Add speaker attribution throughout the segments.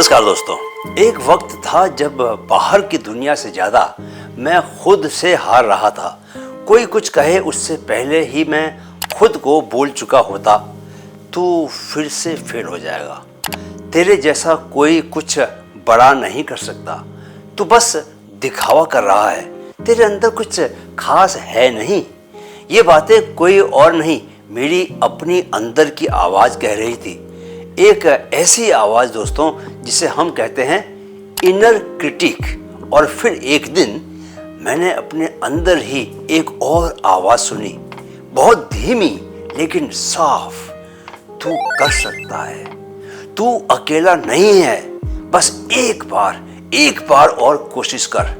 Speaker 1: नमस्कार दोस्तों। एक वक्त था जब बाहर की दुनिया से ज़्यादा मैं खुद से हार रहा था। कोई कुछ कहे उससे पहले ही मैं खुद को बोल चुका होता, तू फिर से फेल हो जाएगा, तेरे जैसा कोई कुछ बड़ा नहीं कर सकता, तू बस दिखावा कर रहा है, तेरे अंदर कुछ खास है नहीं। ये बातें कोई और नहीं, मेरी अपनी अंदर की आवाज़ कह रही थी। एक ऐसी आवाज़ दोस्तों जिसे हम कहते हैं इनर क्रिटिक। और फिर एक दिन मैंने अपने अंदर ही एक और आवाज़ सुनी, बहुत धीमी लेकिन साफ। तू कर सकता है, तू अकेला नहीं है, बस एक बार और कोशिश कर।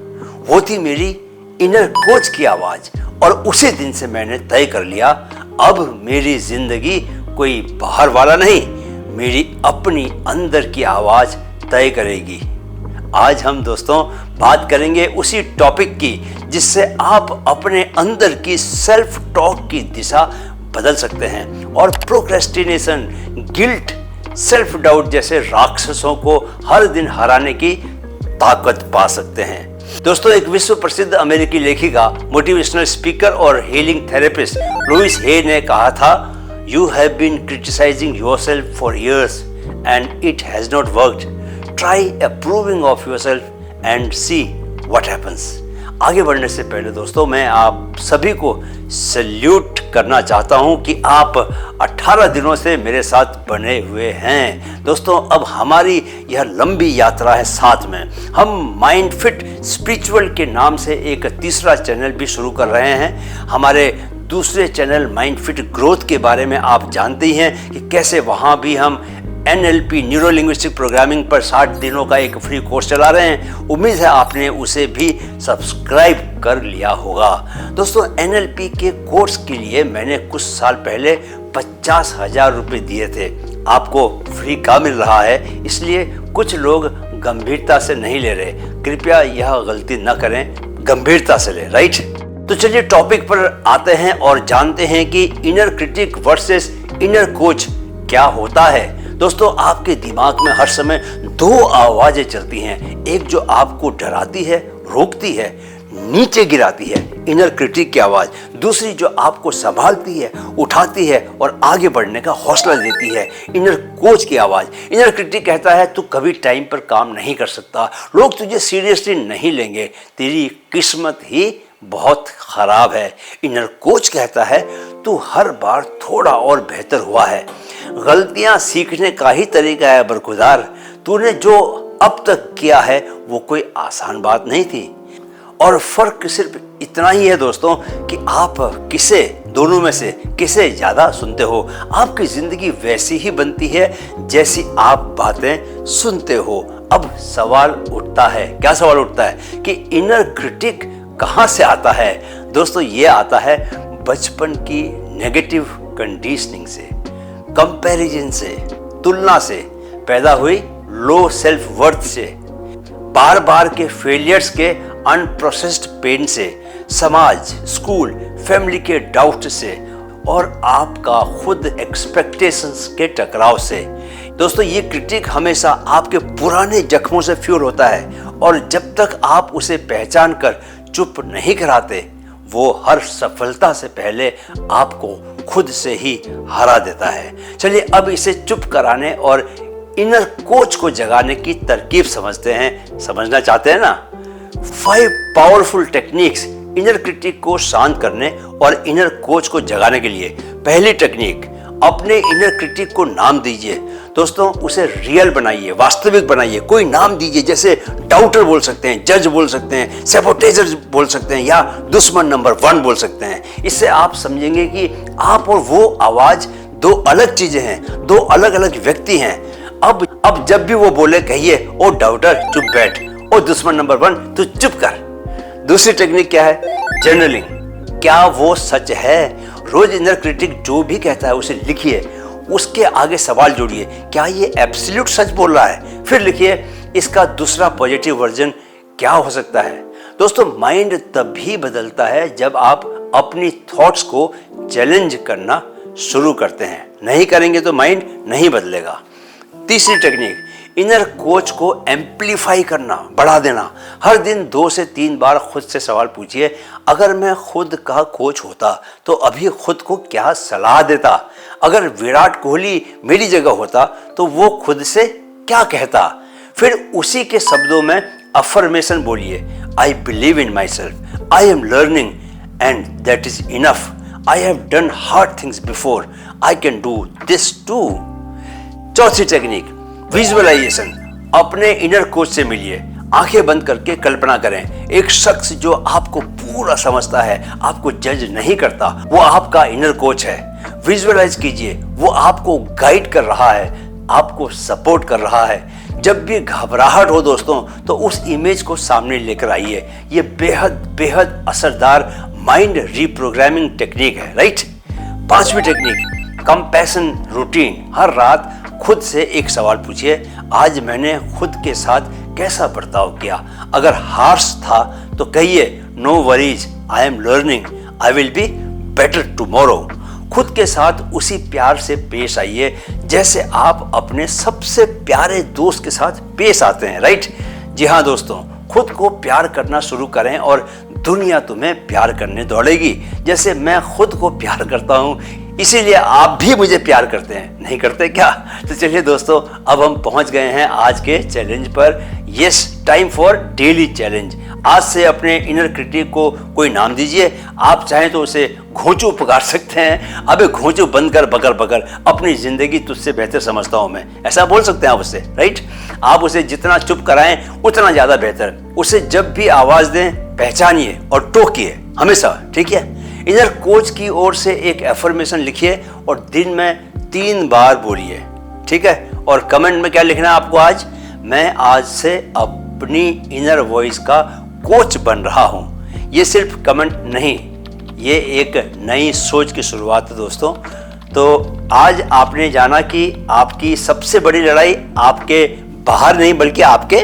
Speaker 1: वो थी मेरी इनर कोच की आवाज़। और उसी दिन से मैंने तय कर लिया, अब मेरी जिंदगी कोई बाहर वाला नहीं, मेरी अपनी अंदर की आवाज़ तय करेगी। आज हम दोस्तों बात करेंगे उसी टॉपिक की जिससे आप अपने अंदर की सेल्फ टॉक की दिशा बदल सकते हैं और प्रोक्रेस्टिनेशन, गिल्ट, सेल्फ डाउट जैसे राक्षसों को हर दिन हराने की ताकत पा सकते हैं। दोस्तों, एक विश्व प्रसिद्ध अमेरिकी लेखिका, मोटिवेशनल स्पीकर और हीलिंग थेरेपिस्ट लुइस हे ने कहा था, You have been criticizing yourself for years and it has not worked. Try approving of yourself and see what happens. आगे बढ़ने से पहले दोस्तों मैं आप सभी को सल्यूट करना चाहता हूं कि आप 18 दिनों से मेरे साथ बने हुए हैं। दोस्तों, अब हमारी यह लंबी यात्रा है साथ में। हम माइंड फिट स्पिरिचुअल के नाम से एक तीसरा चैनल भी शुरू कर रहे हैं। हमारे दूसरे चैनल माइंड फिट ग्रोथ के बारे में आप जानते ही हैं कि कैसे वहाँ भी हम NLP न्यूरो लिंग्विस्टिक प्रोग्रामिंग पर 60 दिनों का एक फ्री कोर्स चला रहे हैं। उम्मीद है आपने उसे भी सब्सक्राइब कर लिया होगा। दोस्तों, NLP के कोर्स के लिए मैंने कुछ साल पहले 50,000 रुपये दिए थे। आपको फ्री का मिल रहा है, इसलिए कुछ लोग गंभीरता से नहीं ले रहे। कृपया यह गलती न करें, गंभीरता से ले, राइट? तो चलिए टॉपिक पर आते हैं और जानते हैं कि inner critic versus inner coach क्या होता है। दोस्तों, आपके दिमाग में हर समय दो आवाजें चलती हैं, एक जो आपको डराती है, रोकती है, नीचे गिराती है, इनर क्रिटिक की आवाज। दूसरी जो आपको संभालती है, उठाती है और आगे बढ़ने का हौसला देती है, इनर कोच की आवाज। इनर क्रिटिक कहता है तू कभी टाइम पर काम नहीं कर सकता, लोग तुझे सीरियसली नहीं लेंगे, तेरी किस्मत ही बहुत खराब है। इनर कोच कहता है तू हर बार थोड़ा और बेहतर हुआ है, गलतियां सीखने का ही तरीका है बरखुदार, तूने जो अब तक किया है वो कोई आसान बात नहीं थी। और फर्क सिर्फ इतना ही है दोस्तों कि आप किसे दोनों में से किसे ज्यादा सुनते हो। आपकी जिंदगी वैसी ही बनती है जैसी आप बातें सुनते हो। अब सवाल उठता है, क्या सवाल उठता है कि इनर क्रिटिक कहाँ से आता है? दोस्तों, ये आता है बचपन की नेगेटिव कंडीशनिंग से, कंपैरिजन से, तुलना से, पैदा हुई लो सेल्फ वर्थ से, बार बार के फेलियर्स के अनप्रोसेस्ड पेन से, समाज, स्कूल, फैमिली के डाउट से और आपका खुद एक्सपेक्टेशंस के टकराव से। दोस्तों, ये क्रिटिक हमेशा आपके पुराने जख्मों से फ्यूल होता है और जब तक आप उसे पहचान कर चुप नहीं कराते, वो हर सफलता से पहले आपको खुद से ही हरा देता है। चलिए अब इसे चुप कराने और इनर कोच को जगाने की तरकीब समझते हैं। समझना चाहते हैं ना? 5 पावरफुल टेक्निक्स इनर क्रिटिक को शांत करने और इनर कोच को जगाने के लिए। पहली टेक्निक, अपने इनर क्रिटिक को नाम दीजिए। दोस्तों, उसे रियल बनाइए, वास्तविक बनाइए। कोई नाम दीजिए, जैसे डाउटर बोल सकते हैं, जज बोल सकते हैं, सैबोटेजर बोल सकते हैं या दुश्मन नंबर 1 बोल सकते हैं। इससे आप समझेंगे कि आप और वो आवाज दो अलग चीजें हैं, दो अलग अलग व्यक्ति हैं। अब जब भी वो बोले कहिए, ओ डाउटर चुप बैठ, ओ दुश्मन नंबर 1 तू चुप कर। दूसरी टेक्निक क्या है? जर्नलिंग। क्या वो सच है? रोज इनर क्रिटिक जो भी कहता है उसे लिखिए, उसके आगे सवाल जोड़िए, क्या ये एब्सोल्यूट सच बोल रहा है? फिर लिखिए, इसका दूसरा पॉजिटिव वर्जन क्या हो सकता है? दोस्तों, माइंड तभी बदलता है जब आप अपनी थॉट्स को चैलेंज करना शुरू करते हैं। नहीं करेंगे तो माइंड नहीं बदलेगा। तीसरी टेक्निक, इनर कोच को एम्पलीफाई करना, बढ़ा देना। हर दिन 2 से 3 बार खुद से सवाल पूछिए, अगर मैं खुद का कोच होता तो अभी खुद को क्या सलाह देता? अगर विराट कोहली मेरी जगह होता तो वो खुद से क्या कहता? फिर उसी के शब्दों में अफर्मेशन बोलिए, I believe in myself, I am learning and that is enough, I have done hard things before, I can do this too. चौथी टेक्निक, विजुअलाइजेशन। अपने इनर कोच से मिलिए, आंखें बंद करके कल्पना करें, एक शख्स जो आपको पूरा समझता है, आपको जज नहीं करता, वो आपका इनर कोच है। विजुअलाइज कीजिए, वो आपको गाइड कर रहा है, आपको सपोर्ट कर रहा है। जब भी घबराहट हो दोस्तों, तो उस इमेज को सामने लेकर आइए। ये बेहद बेहद असरदार माइंड रिप्रोग्रामिंग टेक्निक है, राइट। पांचवी टेक्निक, कंपैशन रूटीन। हर रात खुद से एक सवाल पूछिए, आज मैंने खुद के साथ कैसा बर्ताव किया? अगर हार्श था तो कहिए, no worries, I am learning, I will be better tomorrow. खुद के साथ उसी प्यार से पेश आइए जैसे आप अपने सबसे प्यारे दोस्त के साथ पेश आते हैं, राइट। जी हाँ दोस्तों, खुद को प्यार करना शुरू करें और दुनिया तुम्हें प्यार करने दौड़ेगी। जैसे मैं खुद को प्यार करता हूँ, इसीलिए आप भी मुझे प्यार करते हैं, नहीं करते क्या? तो चलिए दोस्तों, अब हम पहुंच गए हैं आज के चैलेंज पर। Yes, time for daily challenge. आज से अपने इनर क्रिटिक को कोई नाम दीजिए। आप चाहें तो उसे घोंचू पुकार सकते हैं, अबे घोंचू बंद कर बकर बकर, अपनी जिंदगी तुझसे बेहतर समझता हूं मैं, ऐसा बोल सकते हैं आप उससे, राइट। आप उसे जितना चुप कराएं उतना ज्यादा बेहतर। उसे जब भी आवाज दें, पहचानिए और टोकिए हमेशा, ठीक है। इनर कोच की ओर से एक एफर्मेशन लिखिए और दिन में 3 बार बोलिए, ठीक है। और कमेंट में क्या लिखना है आपको आज? मैं आज से अपनी इनर वॉइस का कोच बन रहा हूं। ये सिर्फ कमेंट नहीं, ये एक नई सोच की शुरुआत है दोस्तों। तो आज आपने जाना कि आपकी सबसे बड़ी लड़ाई आपके बाहर नहीं बल्कि आपके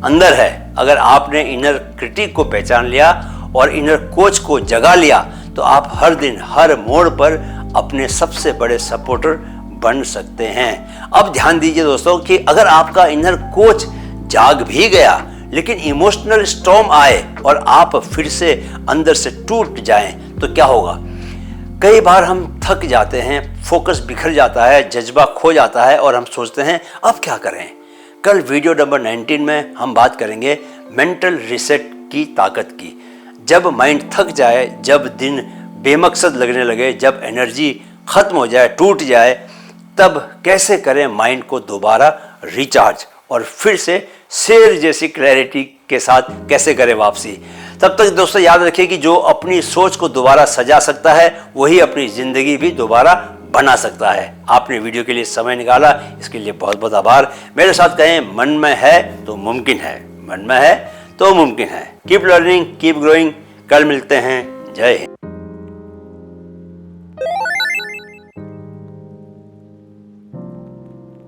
Speaker 1: अंदर है। अगर आपने इनर क्रिटिक को पहचान लिया और इनर कोच को जगा लिया तो आप हर दिन हर मोड़ पर अपने सबसे बड़े सपोर्टर बन सकते हैं। अब ध्यान दीजिए दोस्तों कि अगर आपका इनर कोच जाग भी गया लेकिन इमोशनल स्टॉर्म आए और आप फिर से अंदर से टूट जाएं तो क्या होगा? कई बार हम थक जाते हैं, फोकस बिखर जाता है, जज्बा खो जाता है और हम सोचते हैं अब क्या करें। कल वीडियो नंबर 19 में हम बात करेंगे मेंटल रिसेट की ताकत की। जब माइंड थक जाए, जब दिन बेमकसद लगने लगे, जब एनर्जी खत्म हो जाए, टूट जाए, तब कैसे करें माइंड को दोबारा रिचार्ज और फिर से शेर जैसी क्लैरिटी के साथ कैसे करें वापसी। तब तक दोस्तों याद रखिए कि जो अपनी सोच को दोबारा सजा सकता है वही अपनी जिंदगी भी दोबारा बना सकता है। आपने वीडियो के लिए समय निकाला, इसके लिए बहुत बहुत आभार। मेरे साथ कहें, मन में है तो मुमकिन है, मन में है तो मुमकिन है। Keep learning, keep growing. कल मिलते हैं। जय हिंद।